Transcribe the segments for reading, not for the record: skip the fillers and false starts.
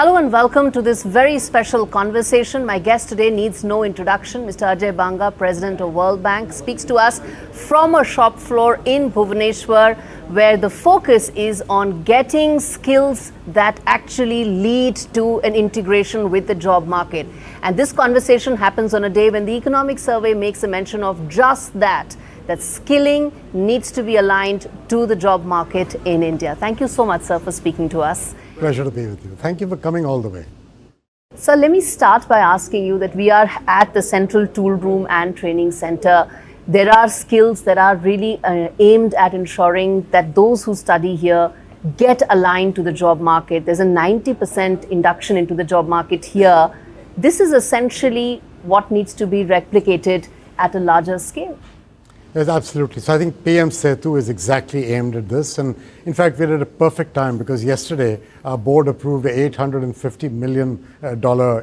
Hello and welcome to this very special conversation. My guest today needs no introduction. Mr. Ajay Banga, President of World Bank, speaks to us from a shop floor in Bhubaneswar, where the focus is on getting skills that actually lead to an integration with the job market. And this conversation happens on a day when the economic survey makes a mention of just that skilling needs to be aligned to the job market in India. Thank you so much, sir, for speaking to us. Pleasure to be with you. Thank you for coming all the way. So let me start by asking you that we are at the Central Tool Room and Training Center. There are skills that are really aimed at ensuring that those who study here get aligned to the job market. There's a 90% induction into the job market here. This is essentially what needs to be replicated at a larger scale. Yes, absolutely. So I think PM Setu is exactly aimed at this. And in fact, we're at a perfect time because yesterday our board approved an $850 million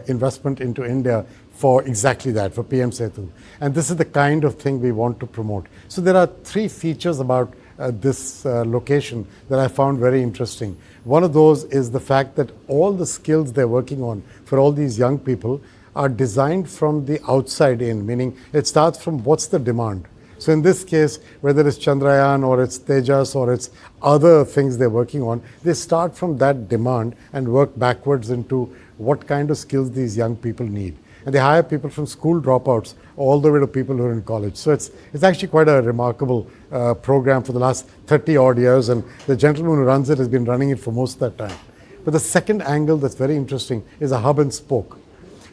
investment into India for exactly that, for PM Setu. And this is the kind of thing we want to promote. So there are three features about this location that I found very interesting. One of those is the fact that all the skills they're working on for all these young people are designed from the outside in, meaning it starts from what's the demand. So in this case, whether it's Chandrayaan or it's Tejas or it's other things they're working on, they start from that demand and work backwards into what kind of skills these young people need. And they hire people from school dropouts all the way to people who are in college. So it's actually quite a remarkable program for the last 30 odd years, and the gentleman who runs it has been running it for most of that time. But the second angle that's very interesting is a hub and spoke.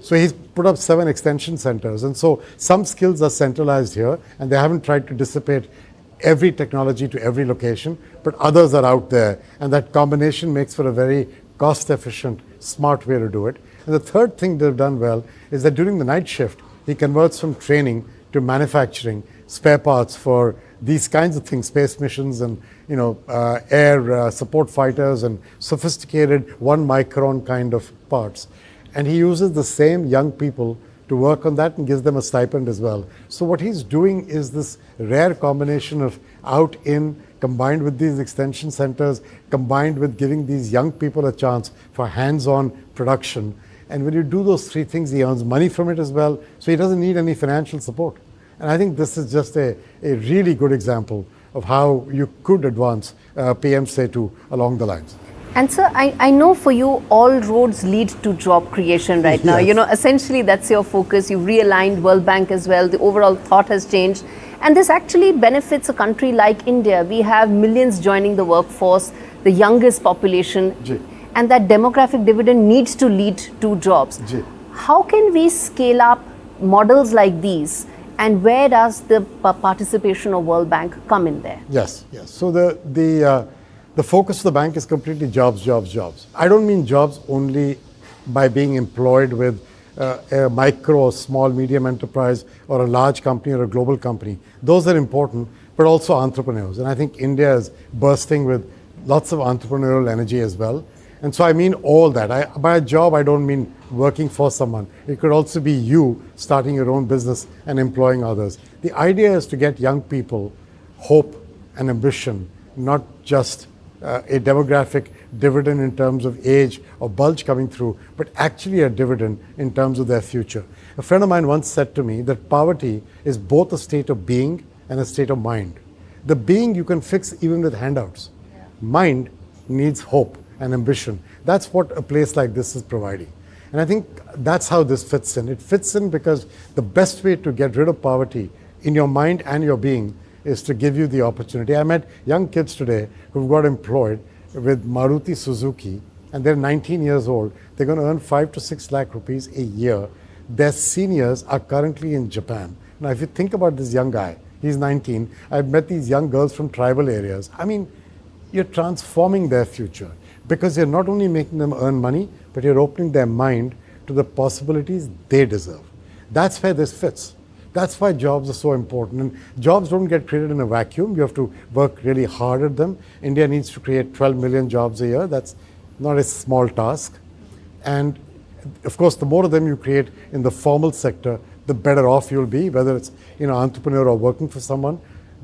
So he's put up 7 extension centers, and so some skills are centralized here, and they haven't tried to dissipate every technology to every location, but others are out there, and that combination makes for a very cost-efficient, smart way to do it. And the third thing they've done well is that during the night shift, he converts from training to manufacturing spare parts for these kinds of things, space missions and air support fighters and sophisticated 1 micron kind of parts. And he uses the same young people to work on that and gives them a stipend as well. So what he's doing is this rare combination of out-in combined with these extension centers, combined with giving these young people a chance for hands-on production. And when you do those three things, he earns money from it as well, so he doesn't need any financial support. And I think this is just a really good example of how you could advance PM Setu along the lines. And sir, I know for you, all roads lead to job creation right now. Yes. Essentially that's your focus. You've realigned World Bank as well. The overall thought has changed. And this actually benefits a country like India. We have millions joining the workforce, the youngest population. And that demographic dividend needs to lead to jobs. How can we scale up models like these? And where does the participation of World Bank come in there? Yes. So the focus of the bank is completely jobs, jobs, jobs. I don't mean jobs only by being employed with a micro or small, medium enterprise or a large company or a global company. Those are important, but also entrepreneurs. And I think India is bursting with lots of entrepreneurial energy as well. And so I mean all that. By a job, I don't mean working for someone. It could also be you starting your own business and employing others. The idea is to get young people hope and ambition, not just a demographic dividend in terms of age or bulge coming through, but actually a dividend in terms of their future. A friend of mine once said to me that poverty is both a state of being and a state of mind. The being you can fix even with handouts. Mind needs hope and ambition. That's what a place like this is providing. And I think that's how this fits in. It fits in because the best way to get rid of poverty in your mind and your being is to give you the opportunity. I met young kids today who've got employed with Maruti Suzuki, and they're 19 years old. They're going to earn 5 to 6 lakh rupees a year. Their seniors are currently in Japan. Now, if you think about this young guy, he's 19. I've met these young girls from tribal areas. I mean, you're transforming their future because you're not only making them earn money, but you're opening their mind to the possibilities they deserve. That's where this fits. That's why jobs are so important. And jobs don't get created in a vacuum. You have to work really hard at them. India needs to create 12 million jobs a year. That's not a small task. And of course, the more of them you create in the formal sector, the better off you'll be, whether it's entrepreneur or working for someone.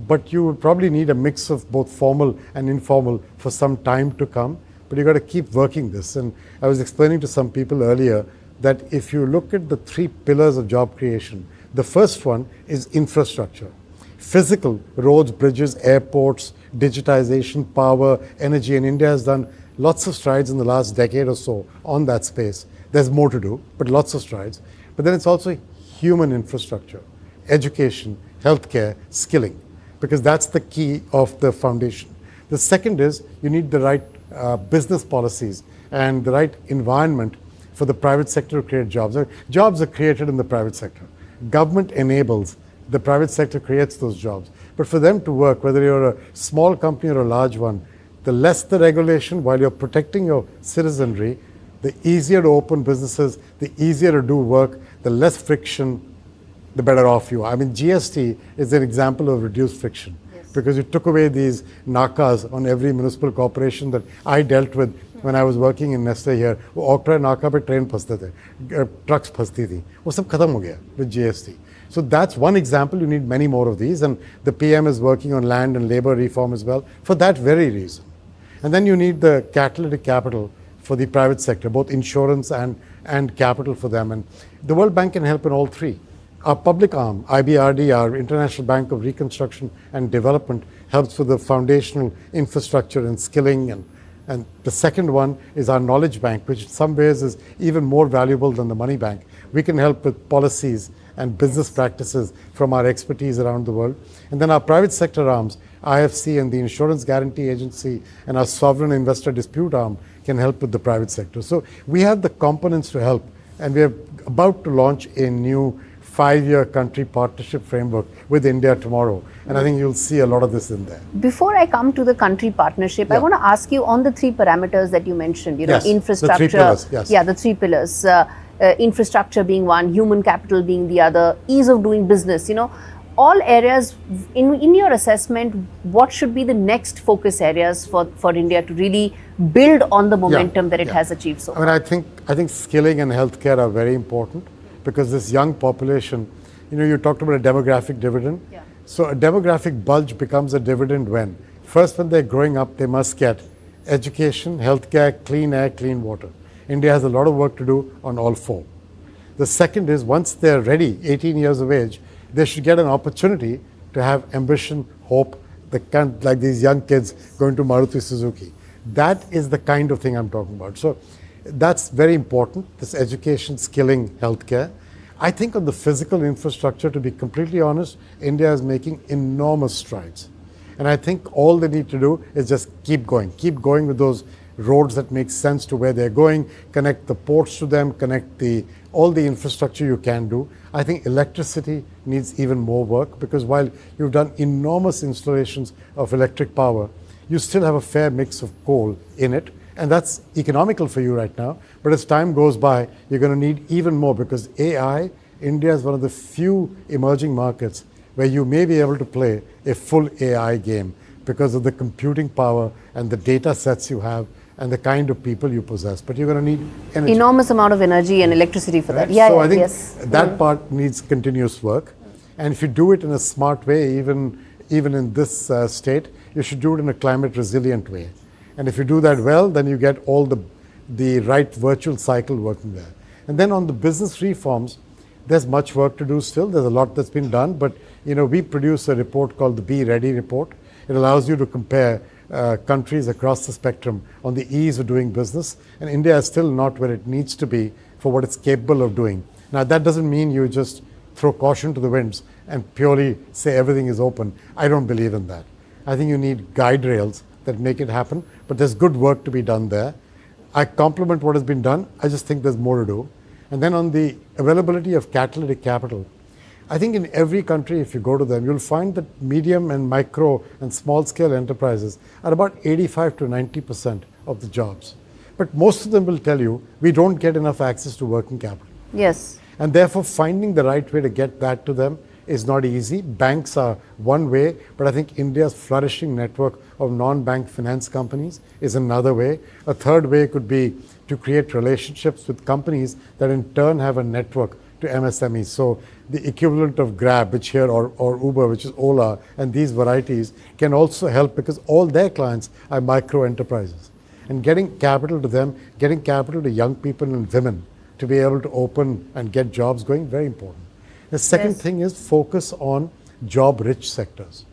But you will probably need a mix of both formal and informal for some time to come. but you've got to keep working this. And I was explaining to some people earlier that if you look at the 3 pillars of job creation, the first one is infrastructure. Physical, roads, bridges, airports, digitization, power, energy, and India has done lots of strides in the last decade or so on that space. There's more to do, but lots of strides. But then it's also human infrastructure, education, healthcare, skilling, because that's the key of the foundation. The second is you need the right business policies and the right environment for the private sector to create jobs. Jobs are created in the private sector. Government enables, the private sector creates those jobs. But for them to work, whether you're a small company or a large one, the less the regulation, while you're protecting your citizenry, the easier to open businesses, the easier to do work, the less friction, the better off you are. I mean, GST is an example of reduced friction. Yes. Because you took away these nakas on every municipal corporation that I dealt with when I was working in Nestle here. वो ऑक्ट्रा नाका पे train फंसते थे, trucks फंसती थी, वो सब खत्म हो गया with GST. So that's one example. You need many more of these, and the PM is working on land and labor reform as well for that very reason. And then you need the catalytic capital for the private sector, both insurance and capital for them. And the World Bank can help in all 3. Our public arm, IBRD, our International Bank of Reconstruction and Development, helps with the foundational infrastructure and skilling. And the second one is our knowledge bank, which in some ways is even more valuable than the money bank. We can help with policies and business practices from our expertise around the world. And then our private sector arms, IFC and the Insurance Guarantee Agency and our Sovereign Investor Dispute arm can help with the private sector. So we have the components to help, and we are about to launch a new 5-year country partnership framework with India tomorrow. And I think you'll see a lot of this in there. Before I come to the country partnership, I want to ask you on the 3 parameters that you mentioned, yes, infrastructure. The 3 pillars, yes. Yeah, the 3 pillars. Infrastructure being one, human capital being the other, ease of doing business, all areas in your assessment, what should be the next focus areas for India to really build on the momentum that it has achieved so far? I mean, I think skilling and healthcare are very important, because this young population, you talked about a demographic dividend. Yeah. So a demographic bulge becomes a dividend when? First, when they're growing up, they must get education, healthcare, clean air, clean water. India has a lot of work to do on all 4. The second is, once they're ready, 18 years of age, they should get an opportunity to have ambition, hope, like these young kids going to Maruti Suzuki. That is the kind of thing I'm talking about. So that's very important, this education, skilling, healthcare. I think on the physical infrastructure, to be completely honest, India is making enormous strides. And I think all they need to do is just keep going with those roads that make sense to where they're going, connect the ports to them, connect all the infrastructure you can do. I think electricity needs even more work, because while you've done enormous installations of electric power, you still have a fair mix of coal in it. And that's economical for you right now. But as time goes by, you're going to need even more, because AI, India is one of the few emerging markets where you may be able to play a full AI game because of the computing power and the data sets you have and the kind of people you possess. But you're going to need energy. Enormous amount of energy and electricity for right? that. Yeah, so I think yes. that part needs continuous work. And if you do it in a smart way, even in this state, you should do it in a climate resilient way. And if you do that well, then you get all the right virtual cycle working there. And then on the business reforms, there's much work to do still. There's a lot that's been done, but we produce a report called the Be Ready report. It allows you to compare countries across the spectrum on the ease of doing business, and India is still not where it needs to be for what it's capable of doing. Now, that doesn't mean you just throw caution to the winds and purely say everything is open. I don't believe in that. I think you need guide rails that make it happen, but there's good work to be done there. I compliment what has been done. I just think there's more to do. And then on the availability of catalytic capital, I think in every country, if you go to them, you'll find that medium and micro and small scale enterprises are about 85 to 90% of the jobs. But most of them will tell you, we don't get enough access to working capital. Yes. And therefore, finding the right way to get that to them is not easy. Banks are one way, but I think India's flourishing network of non-bank finance companies is another way. A third way could be to create relationships with companies that in turn have a network to MSMEs. So the equivalent of Grab, which here, or Uber, which is Ola, and these varieties can also help because all their clients are micro enterprises. And getting capital to them, getting capital to young people and women to be able to open and get jobs going, very important. The second thing is focus on job-rich sectors.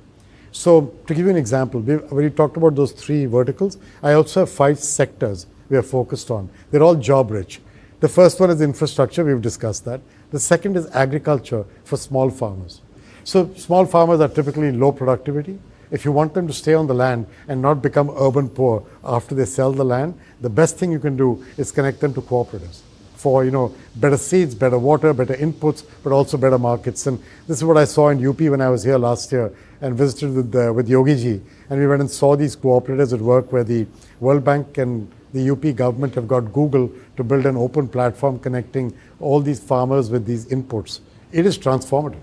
So to give you an example, when you talked about those 3 verticals, I also have 5 sectors we are focused on. They're all job-rich. The first one is infrastructure, we've discussed that. The second is agriculture for small farmers. So small farmers are typically low productivity. If you want them to stay on the land and not become urban poor after they sell the land, the best thing you can do is connect them to cooperatives for better seeds, better water, better inputs, but also better markets. And this is what I saw in UP when I was here last year and visited with Yogi ji. And we went and saw these cooperatives at work where the World Bank and the UP government have got Google to build an open platform connecting all these farmers with these inputs. It is transformative.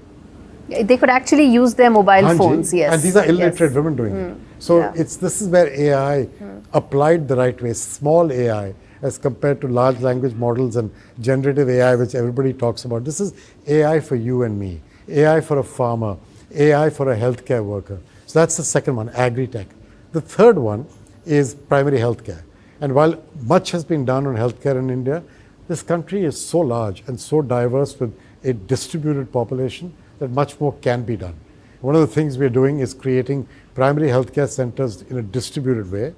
They could actually use their mobile phones, yes. And these are illiterate women doing it. So this is where AI applied the right way, small AI, as compared to large language models and generative AI, which everybody talks about. This is AI for you and me, AI for a farmer, AI for a healthcare worker. So that's the second one, agri-tech. The third one is primary healthcare. And while much has been done on healthcare in India, this country is so large and so diverse with a distributed population that much more can be done. One of the things we're doing is creating primary healthcare centers in a distributed way.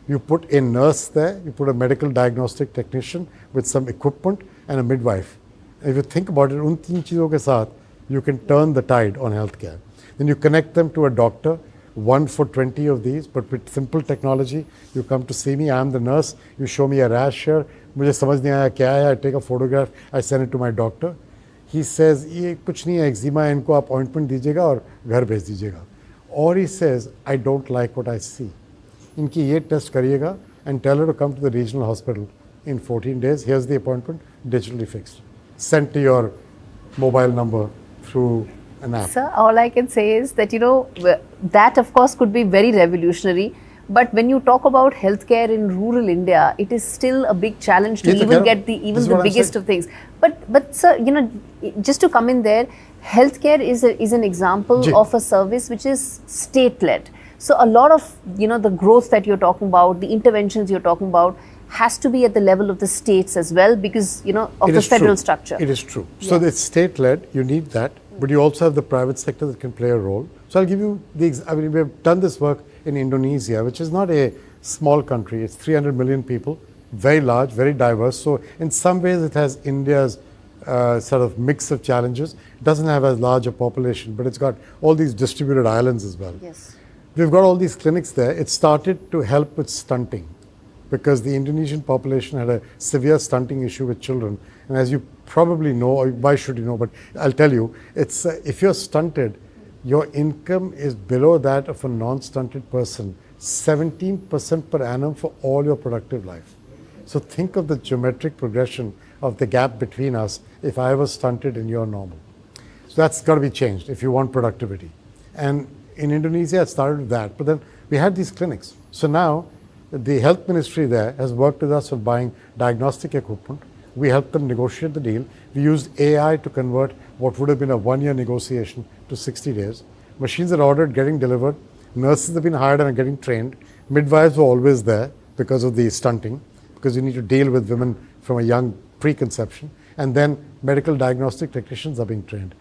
You put a nurse there, you put a medical diagnostic technician with some equipment and a midwife. And if you think about it, un teen cheezon ke saath, you can turn the tide on healthcare. Then you connect them to a doctor, one for 20 of these, but with simple technology. You come to see me, I'm the nurse, you show me a rash here, mujhe samajh nahi aaya kya hai, I take a photograph, I send it to my doctor. He says, ये कुछ नहीं है, eczema है, इनको appointment दीजिएगा और घर भेज दीजिएगा. Or he says, I don't like what I see. इनकी ये test करिएगा and tell her to come to the regional hospital in 14 days. Here's the appointment, digitally fixed. Sent to your mobile number through an app. Sir, all I can say is that, that of course could be very revolutionary. But when you talk about healthcare in rural India, it is still a big challenge to even get the biggest of things. But sir, just to come in there, healthcare is an example of a service which is state-led. So a lot of the growth that you're talking about, the interventions you're talking about, has to be at the level of the states as well because of the federal structure. It is true. So it's state-led. You need that, but you also have the private sector that can play a role. So I'll give you we have done this work in Indonesia, which is not a small country. It's 300 million people, very large, very diverse. So in some ways, it has India's sort of mix of challenges. It doesn't have as large a population, but it's got all these distributed islands as well. Yes. We've got all these clinics there. It started to help with stunting because the Indonesian population had a severe stunting issue with children. And as you probably know, or why should you know, but I'll tell you, it's if you're stunted, your income is below that of a non-stunted person, 17% per annum for all your productive life. So think of the geometric progression of the gap between us if I was stunted and you're normal. So that's got to be changed if you want productivity. And in Indonesia, it started with that. But then we had these clinics. So now the health ministry there has worked with us on buying diagnostic equipment. We helped them negotiate the deal. We used AI to convert what would have been a 1-year negotiation to 60 days. Machines are ordered, getting delivered. Nurses have been hired and are getting trained. Midwives were always there because of the stunting, because you need to deal with women from a young preconception. And then medical diagnostic technicians are being trained.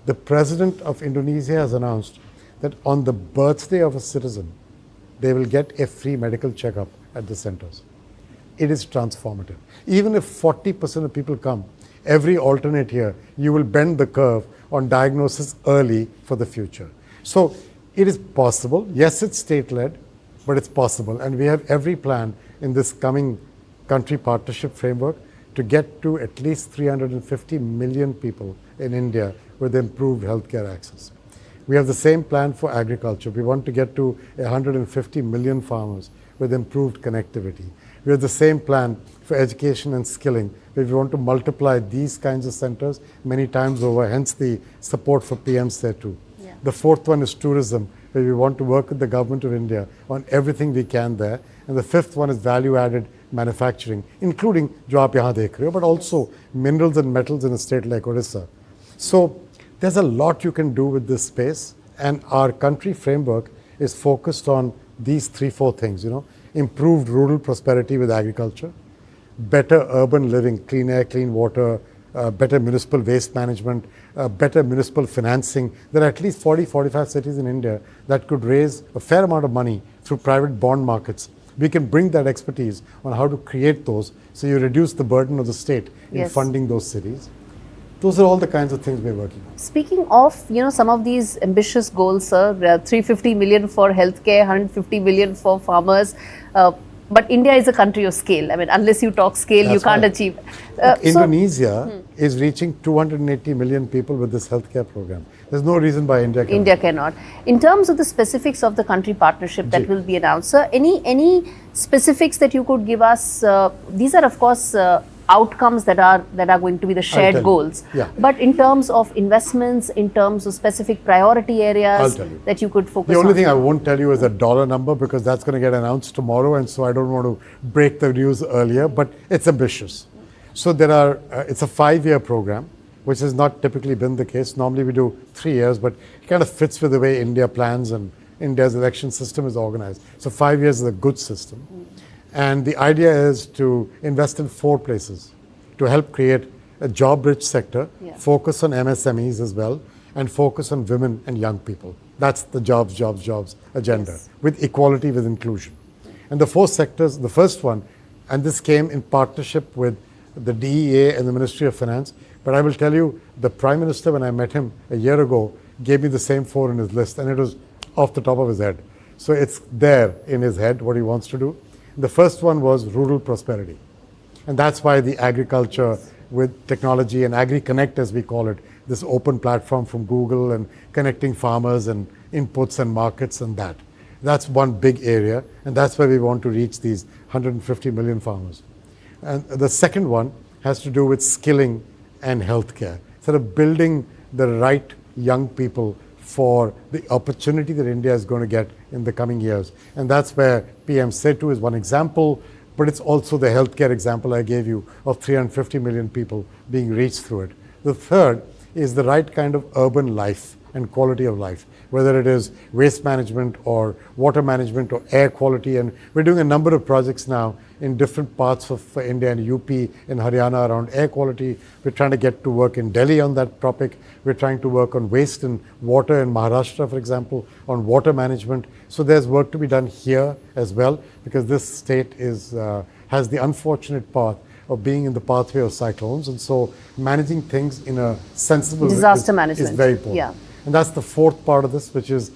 The president of Indonesia has announced that on the birthday of a citizen, they will get a free medical checkup at the centers. It is transformative. Even if 40% of people come, every alternate year, you will bend the curve on diagnosis early for the future. So it is possible. Yes, it's state-led, but it's possible. And we have every plan in this coming country partnership framework to get to at least 350 million people in India with improved healthcare access. We have the same plan for agriculture. We want to get to 150 million farmers with improved connectivity. We have the same plan for education and skilling, where we want to multiply these kinds of centers many times over, hence the support for PM Setu. Yeah. The fourth one is tourism, where we want to work with the government of India on everything we can there. And the fifth one is value-added manufacturing, including jo aap yahan dekh rahe ho, but also minerals and metals in a state like Odisha. So there's a lot you can do with this space, and our country framework is focused on these 3-4 things, improved rural prosperity with agriculture, better urban living, clean air, clean water, better municipal waste management, better municipal financing. There are at least 45 cities in India that could raise a fair amount of money through private bond markets. We can bring that expertise on how to create those, so you reduce the burden of the state in funding those cities. Those are all the kinds of things we're working on. Speaking of, some of these ambitious goals, sir, 350 million for healthcare, 150 million for farmers. But India is a country of scale. I mean, unless you talk scale, you can't achieve. Indonesia is reaching 280 million people with this healthcare program. There's no reason why India cannot. In terms of the specifics of the country partnership that will be announced, sir, any specifics that you could give us? These are, of course, outcomes that are going to be the shared goals. Yeah. But in terms of investments, in terms of specific priority areas that you could focus on. The only thing I won't tell you is a dollar number, because that's going to get announced tomorrow, and so I don't want to break the news earlier, but it's ambitious. So it's a 5-year program, which has not typically been the case. Normally we do 3 years, but it kind of fits with the way India plans and India's election system is organized. So 5 years is a good system. And the idea is to invest in 4 places to help create a job-rich sector, focus on MSMEs as well, and focus on women and young people. That's the jobs agenda, with equality, with inclusion. And the 4 sectors, the first one, and this came in partnership with the DEA and the Ministry of Finance, but I will tell you, the Prime Minister, when I met him a year ago, gave me the same 4 in his list, and it was off the top of his head. So it's there in his head what he wants to do. The first one was rural prosperity. And that's why the agriculture with technology and AgriConnect, as we call it, this open platform from Google and connecting farmers and inputs and markets and that. That's one big area, and that's where we want to reach these 150 million farmers. And the second one has to do with skilling and healthcare. Sort of building the right young people for the opportunity that India is going to get in the coming years. And that's where PM Setu is one example, but it's also the healthcare example I gave you of 350 million people being reached through it. The third is the right kind of urban life and quality of life, whether it is waste management or water management or air quality. And we're doing a number of projects now in different parts of India and UP and Haryana around air quality. We're trying to get to work in Delhi on that topic. We're trying to work on waste and water in Maharashtra, for example, on water management. So there's work to be done here as well, because this state has the unfortunate path of being in the pathway of cyclones. And so managing things in a sensible disaster management is very important. Yeah. And that's the fourth part of this, which is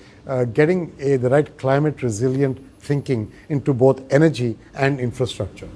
getting the right climate resilient thinking into both energy and infrastructure.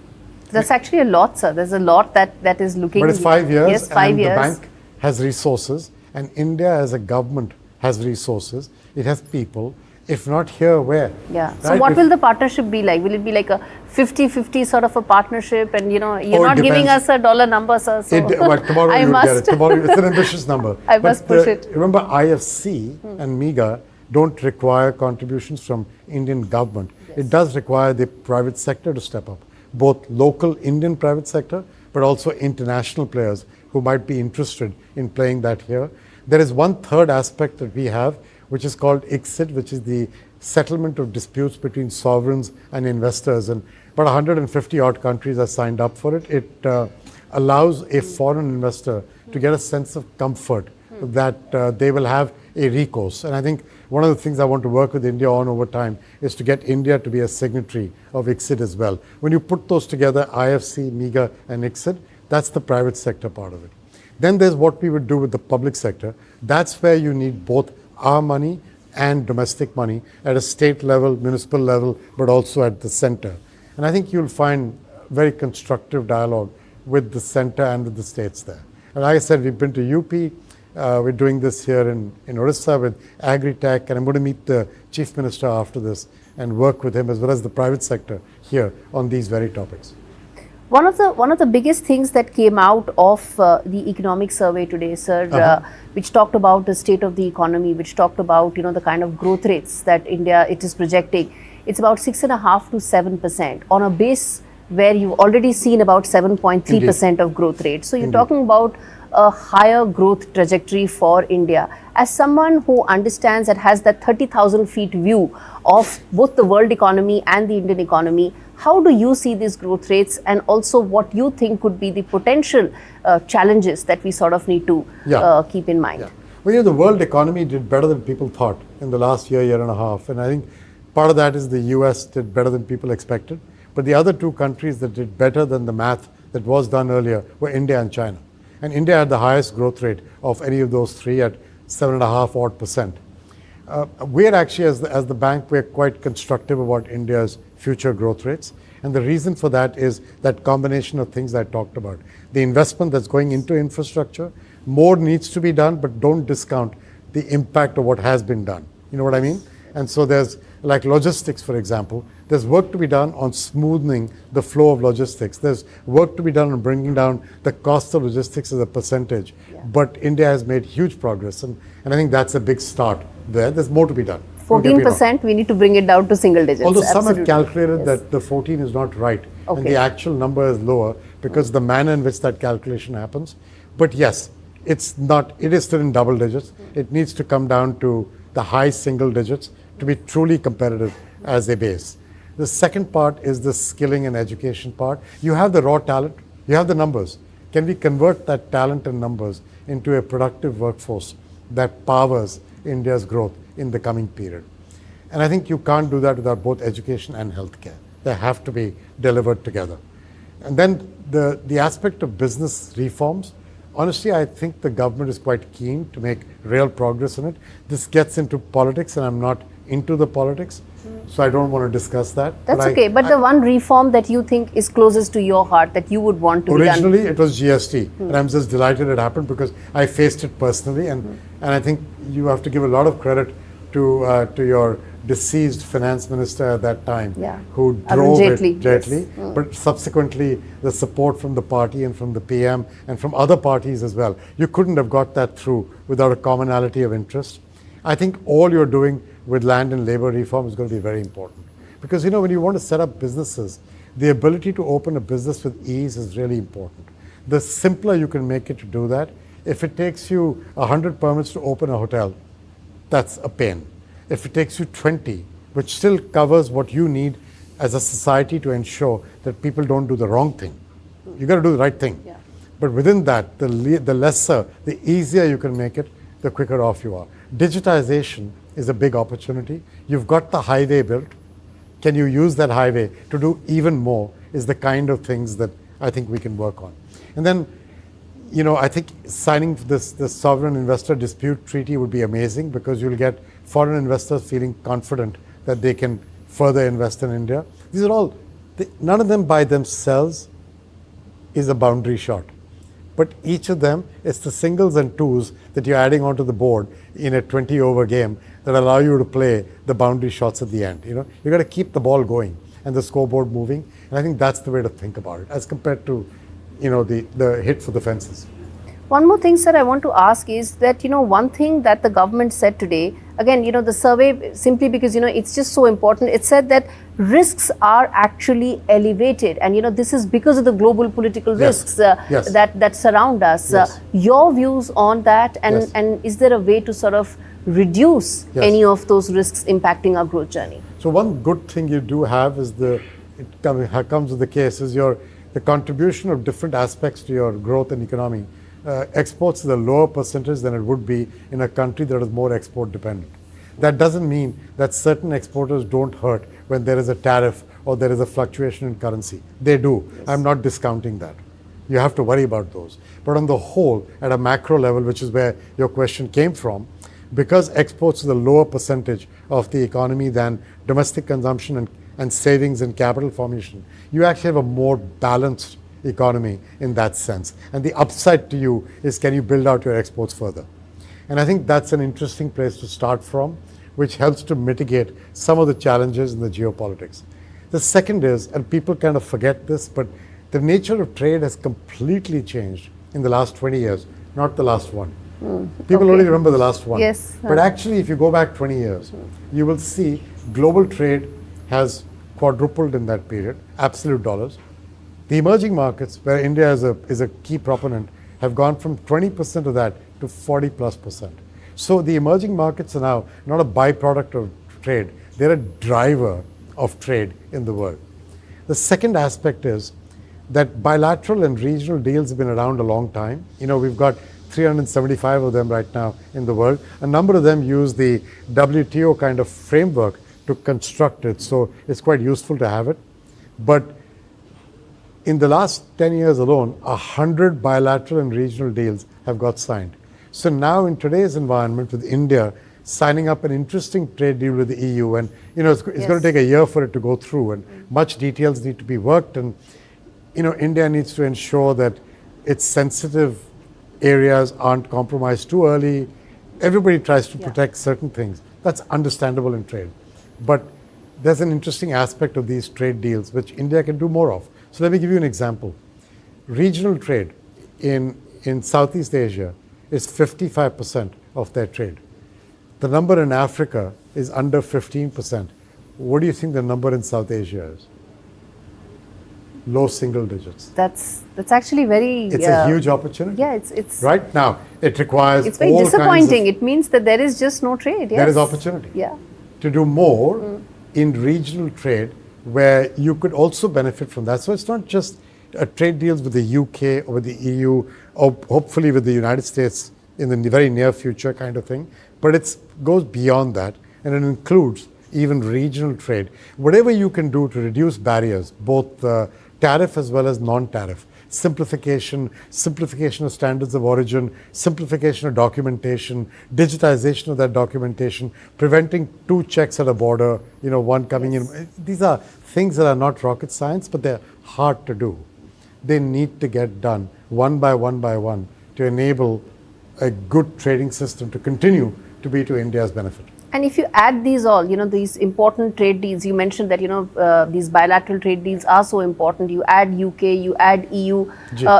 That's actually a lot, sir. There's a lot that is looking. But it's 5 years, yes, 5 years. The bank has resources, and India as a government has resources. It has people. If not here, where? Yeah. Right? So what will the partnership be like? Will it be like a 50-50 sort of a partnership? And you're not giving us a dollar number, sir. So but tomorrow you'll get it. Tomorrow, it's an ambitious number. I must push it. Remember, IFC and MEGA don't require contributions from Indian government. Yes. It does require the private sector to step up, both local Indian private sector, but also international players who might be interested in playing that here. There is one third aspect that we have, which is called ICSID, which is the settlement of disputes between sovereigns and investors. And about 150 odd countries are signed up for it. It allows a foreign investor to get a sense of comfort that they will have a recourse. And I think one of the things I want to work with India on over time is to get India to be a signatory of ICSID as well. When you put those together, IFC, MEGA and ICSID, that's the private sector part of it. Then there's what we would do with the public sector. That's where you need both our money and domestic money at a state level, municipal level, but also at the center. And I think you'll find very constructive dialogue with the center and with the states there. And like I said, we've been to UP. We're doing this here in Orissa with Agri-Tech, and I'm going to meet the Chief Minister after this and work with him as well as the private sector here on these very topics. One of the biggest things that came out of the economic survey today, sir, which talked about the state of the economy, which talked about the kind of growth rates that India is projecting. It's about 6.5% to 7% on a base where you've already seen about 7.3% of growth rate. So you're talking about a higher growth trajectory for India? As someone who understands and has that 30,000 feet view of both the world economy and the Indian economy, how do you see these growth rates, and also what you think could be the potential challenges that we sort of need to keep in mind? Yeah. Well, the world economy did better than people thought in the last year and a half. And I think part of that is the US did better than people expected. But the other two countries that did better than the math that was done earlier were India and China. And India had the highest growth rate of any of those three at 7.5% odd. We're actually, as the bank, we're quite constructive about India's future growth rates. And the reason for that is that combination of things I talked about. The investment that's going into infrastructure, more needs to be done, but don't discount the impact of what has been done. You know what I mean? And so there's, like logistics, for example, there's work to be done on smoothing the flow of logistics. There's work to be done on bringing down the cost of logistics as a percentage. Yeah. But India has made huge progress, and I think that's a big start there. There's more to be done. 14%, we need to bring it down to single digits. Although some have calculated that the 14 is not right, and the actual number is lower because the manner in which that calculation happens. But yes, it's not, it is still in double digits. It needs to come down to the high single digits to be truly competitive as a base. The second part is the skilling and education part. You have the raw talent, you have the numbers. Can we convert that talent and numbers into a productive workforce that powers India's growth in the coming period? And I think you can't do that without both education and healthcare. They have to be delivered together. And then the aspect of business reforms, honestly, I think the government is quite keen to make real progress in it. This gets into politics, and I'm not into the politics, so I don't want to discuss that. That's okay. But the one reform that you think is closest to your heart that you would want to originally be done? It was GST, and I'm just delighted it happened because I faced it personally, and I think you have to give a lot of credit to your deceased finance minister at that time, who drove it, Jaitley, but subsequently the support from the party and from the PM and from other parties as well. You couldn't have got that through without a commonality of interest. I think all you're doing with land and labor reform is going to be very important. Because, when you want to set up businesses, the ability to open a business with ease is really important. The simpler you can make it to do that, if it takes you 100 permits to open a hotel, that's a pain. If it takes you 20, which still covers what you need as a society to ensure that people don't do the wrong thing. You got to do the right thing. Yeah. But within that, the lesser, the easier you can make it, the quicker off you are. Digitization is a big opportunity. You've got the highway built. Can you use that highway to do even more is the kind of things that I think we can work on. And then, I think signing this sovereign investor dispute treaty would be amazing because you'll get foreign investors feeling confident that they can further invest in India. These are all, none of them by themselves is a boundary shot. But each of them is the singles and twos that you're adding onto the board in a 20-over game that allow you to play the boundary shots at the end. You got to keep the ball going and the scoreboard moving. And I think that's the way to think about it, as compared to, the hit for the fences. One more thing, sir, I want to ask is that, one thing that the government said today, again, the survey, simply because, it's just so important, it said that risks are actually elevated. And, this is because of the global political risks that surround us. Your views on that, and is there a way to sort of reduce any of those risks impacting our growth journey? So one good thing you do have is it comes with the case is the contribution of different aspects to your growth and economy. Exports is a lower percentage than it would be in a country that is more export dependent. That doesn't mean that certain exporters don't hurt when there is a tariff or there is a fluctuation in currency. They do. Yes. I'm not discounting that. You have to worry about those. But on the whole, at a macro level, which is where your question came from, because exports is a lower percentage of the economy than domestic consumption and savings and capital formation, you actually have a more balanced economy in that sense. And the upside to you is, can you build out your exports further? And I think that's an interesting place to start from, which helps to mitigate some of the challenges in the geopolitics. The second is, and people kind of forget this, but the nature of trade has completely changed in the last 20 years, not the last one. People only remember the last one. Yes. But actually, if you go back 20 years, you will see global trade has quadrupled in that period, absolute dollars. The emerging markets, where India is a key proponent, have gone from 20% of that to 40+%. So the emerging markets are now not a byproduct of trade, they're a driver of trade in the world. The second aspect is that bilateral and regional deals have been around a long time. You know, we've got 375 of them right now in the world. A number of them use the WTO kind of framework to construct it, so it's quite useful to have it. But in the last 10 years alone, 100 bilateral and regional deals have got signed. So now in today's environment with India signing up an interesting trade deal with the EU, and you know it's going to take a year for it to go through, and much details need to be worked, and you know India needs to ensure that its sensitive areas aren't compromised too early. Everybody tries to protect certain things. That's understandable in trade. But there's an interesting aspect of these trade deals which India can do more of. So let me give you an example. Regional trade in Southeast Asia is 55% of their trade. The number in Africa is under 15%. What do you think the number in South Asia is? Low single digits. That's actually very... It's a huge opportunity. Yeah, it's... Right now, it requires It's very all disappointing. It means that there is just no trade. Yes. There is opportunity. Yeah. To do more in regional trade where you could also benefit from that. So it's not just trade deals with the UK or with the EU or hopefully with the United States in the very near future kind of thing, but it goes beyond that, and it includes even regional trade. Whatever you can do to reduce barriers, both tariff as well as non-tariff, simplification of standards of origin, simplification of documentation, digitization of that documentation, preventing two checks at a border, you know, one coming in. These are things that are not rocket science, but they're hard to do. They need to get done one by one to enable a good trading system to continue to be to India's benefit. And if you add these all, you know, these important trade deals, you mentioned that, you know, these bilateral trade deals are so important. You add UK, you add EU.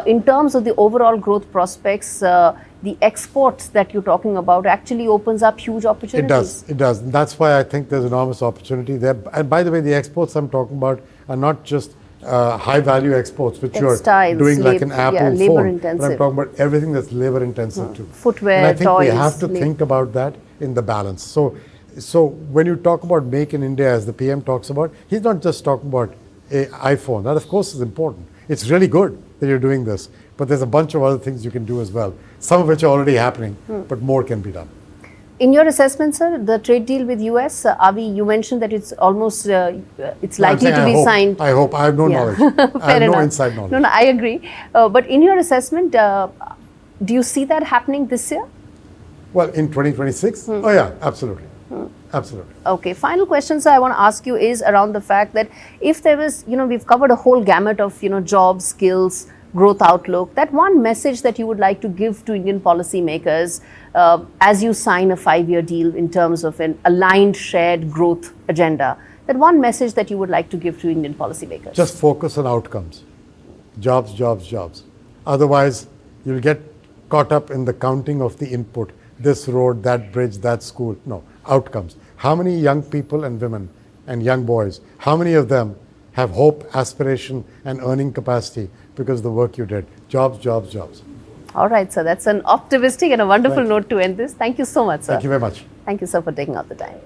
In terms of the overall growth prospects, the exports that you're talking about actually opens up huge opportunities. It does. And that's why I think there's enormous opportunity there. And by the way, the exports I'm talking about are not just high-value exports, which Textiles, you're doing like an Apple phone. Intensive. But I'm talking about everything that's labor-intensive too. Footwear, and I think toys, we have to think about that in the balance. So when you talk about Make in India, as the PM talks about, he's not just talking about an iPhone. That, of course, is important. It's really good that you're doing this. But there's a bunch of other things you can do as well, some of which are already happening, but more can be done. In your assessment, sir, the trade deal with US, you mentioned that it's almost, it's likely to be signed. I hope. I have no knowledge. I have no inside knowledge. No, I agree. But in your assessment, do you see that happening this year? Well, in 2026? Oh yeah, absolutely. Absolutely. Okay, final question, sir, I want to ask you is around the fact that if there was, you know, we've covered a whole gamut of, you know, jobs, skills, growth outlook, that one message that you would like to give to Indian policymakers as you sign a 5-year deal in terms of an aligned shared growth agenda, that one message that you would like to give to Indian policymakers? Just focus on outcomes. Jobs, jobs, jobs. Otherwise, you'll get caught up in the counting of the input. This road, that bridge, that school. No, outcomes. How many young people and women and young boys, how many of them have hope, aspiration, and earning capacity because of the work you did? Jobs, jobs, jobs. All right, sir. That's an optimistic and a wonderful note to end this. Thank you so much, sir. Thank you very much. Thank you, sir, for taking out the time.